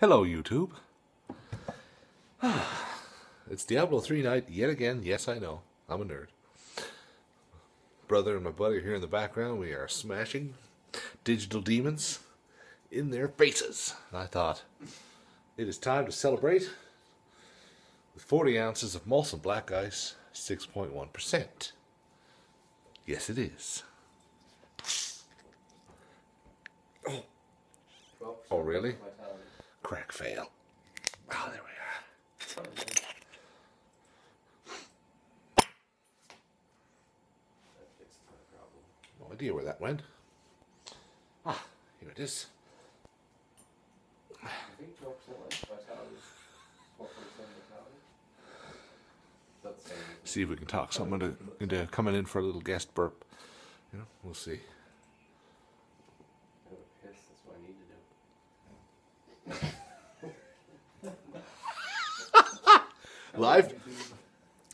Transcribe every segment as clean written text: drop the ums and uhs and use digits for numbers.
Hello, YouTube. It's Diablo 3 night yet again. Yes, I know. I'm a nerd. Brother and my buddy are here in the background. We are smashing digital demons in their faces. And I thought, it is time to celebrate with 40 ounces of Molson Black Ice, 6.1%. Yes, it is. Oh, really? Crack fail. Oh, there we are. No idea where that went. Ah, here it is. I think 12% vitality. 4% vitality. See if we can talk someone into coming in for a little guest burp. You know, we'll see. Piss, that's what I need to do.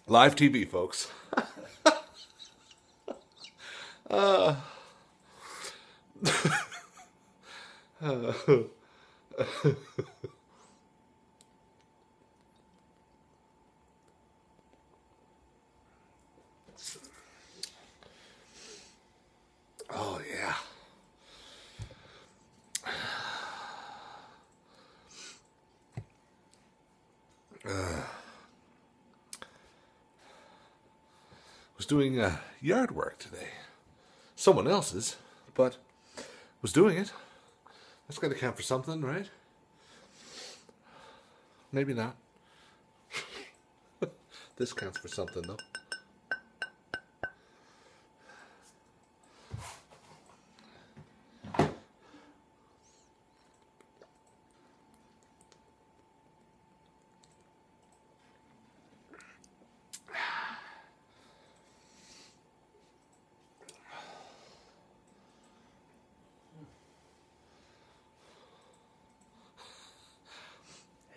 Live TV, folks. Oh, yeah. Was doing yard work today. Someone else's, but was doing it. That's got to count for something, right? Maybe not. This counts for something, though.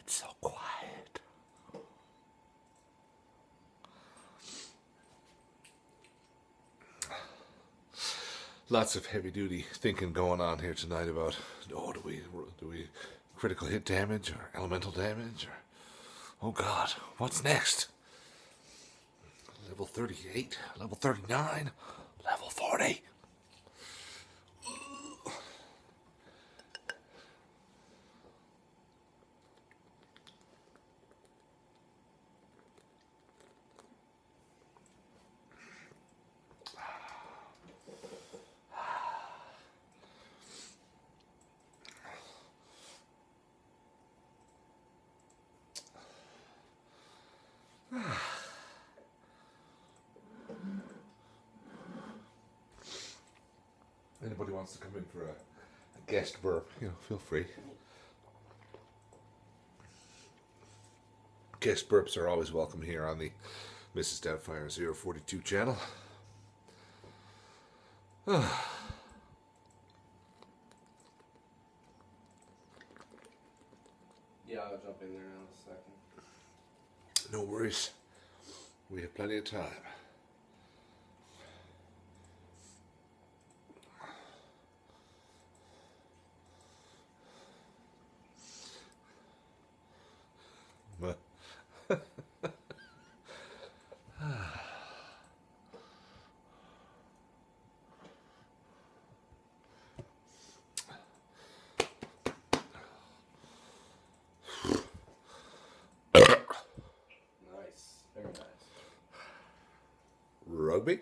So quiet. Lots of heavy duty thinking going on here tonight about, oh, do we critical hit damage or elemental damage or, oh God, what's next? Level 38, level 39, level 40. Anybody wants to come in for a guest burp, you know, feel free. Guest burps are always welcome here on the Mrs. Doubtfire 042 channel. Yeah, I'll jump in there in a second. No worries. We have plenty of time. Nice. Very nice. Rugby?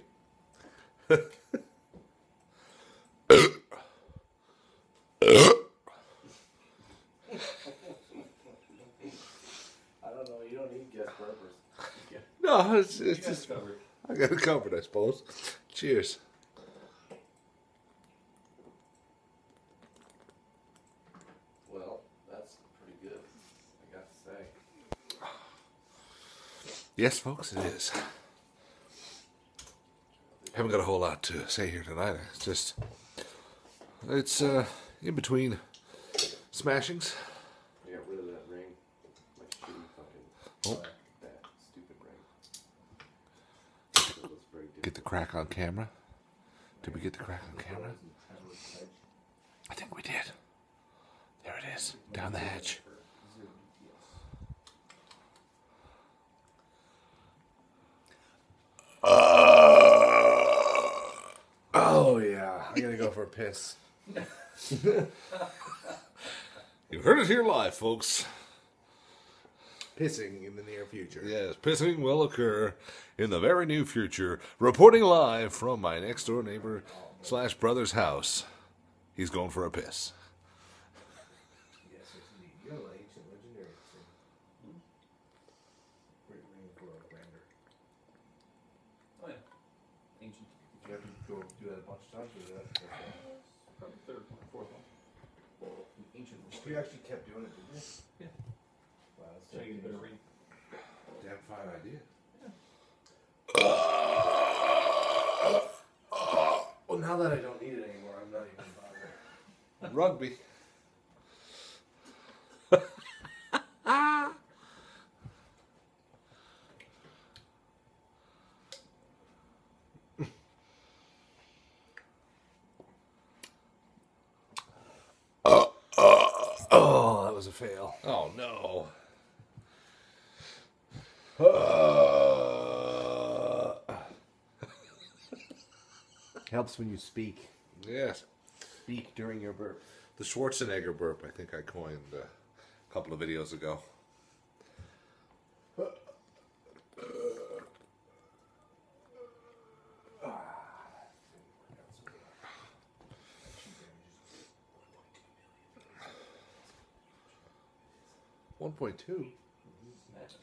I don't know, you don't need guest burpers. No, it's just covered. I got it covered, I suppose. Cheers. Well, that's pretty good, I got to say. Yes, folks, it is. Haven't got a whole lot to say here tonight. It's in between smashings. I got rid of that ring. My shitty fucking that stupid ring. Get the crack on camera. Did we get the crack on camera? I think we did. There it is, down the hatch. Oh yeah, I gotta go for a piss. You heard it here live, folks. Pissing in the near future. Yes, pissing will occur in the very near future. Reporting live from my next door neighbor / brother's house. He's going for a piss. Yes, indeed. You have ancient legendary. Great ring for a grander. Oh yeah. Ancient. Did you have to go do that a bunch of times, or was that Probably third, fourth one. Ancient. you actually kept doing it, didn't you? Yeah. Wow, that's Trying to get a better ring. damn fine idea. Well, now that I don't need it anymore, I'm not even bothering. Rugby. Oh, that was a fail. Oh no. Helps when you speak. Yes. Speak during your burp. The Schwarzenegger burp, I think I coined a couple of videos ago. $1.2. Madness.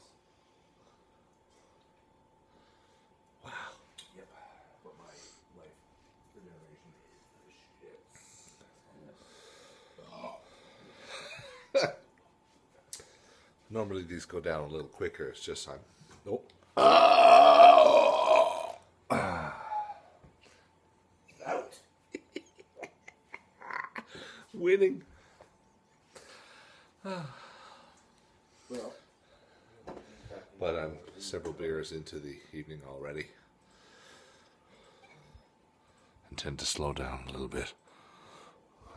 Wow. Yep. But my life regeneration is shit. Normally these go down a little quicker. It's just I'm. Nope. Out. Winning. Well. But I'm several beers into the evening already. And tend to slow down a little bit.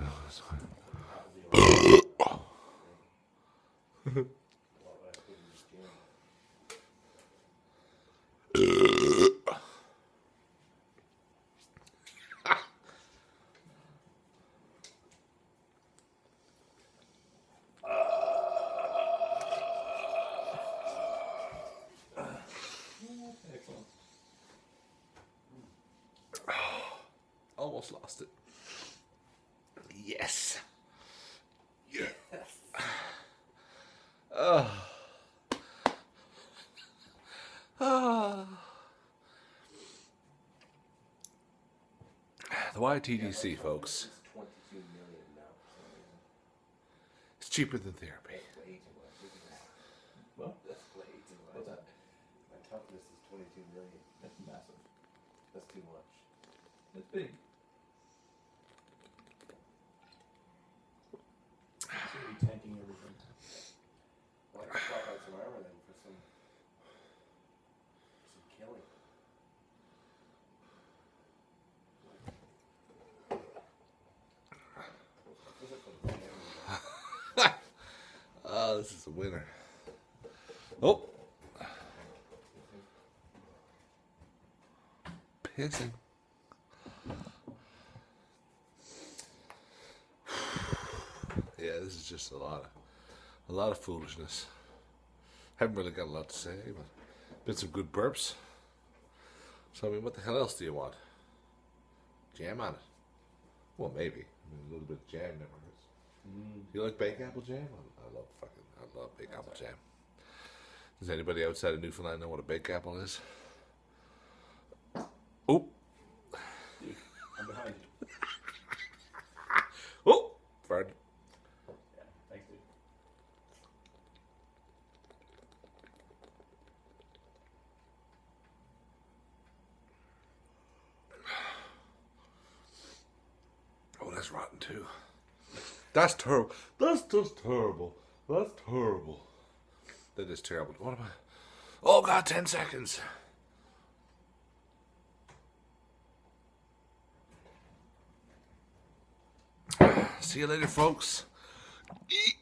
Excellent. Almost lost it. Yes. Yes. The YTDC, folks. 22 million now. It's cheaper than therapy. Way too much. Well, That's way too much. what's that? My toughness is 22 million. That's massive. That's too much. That's big. So you're tanking everything. Why not swap out some armor then for some killing? This is a winner. Oh. Pissing. Yeah, this is just a lot of foolishness. Haven't really got a lot to say, but been some good burps. So I mean, what the hell else do you want? Jam on it. Well, maybe. I mean, a little bit of jam never hurts. You like baked apple jam? I love baked apple jam. Does anybody outside of Newfoundland know what a baked apple is? Oh. Dude, I'm behind you. Oh. Pardon. Yeah, thanks, dude. Oh, that's rotten too. That's terrible. That's just terrible. That's terrible. That is terrible. What am I? Oh God, 10 seconds. See you later, folks. Eat.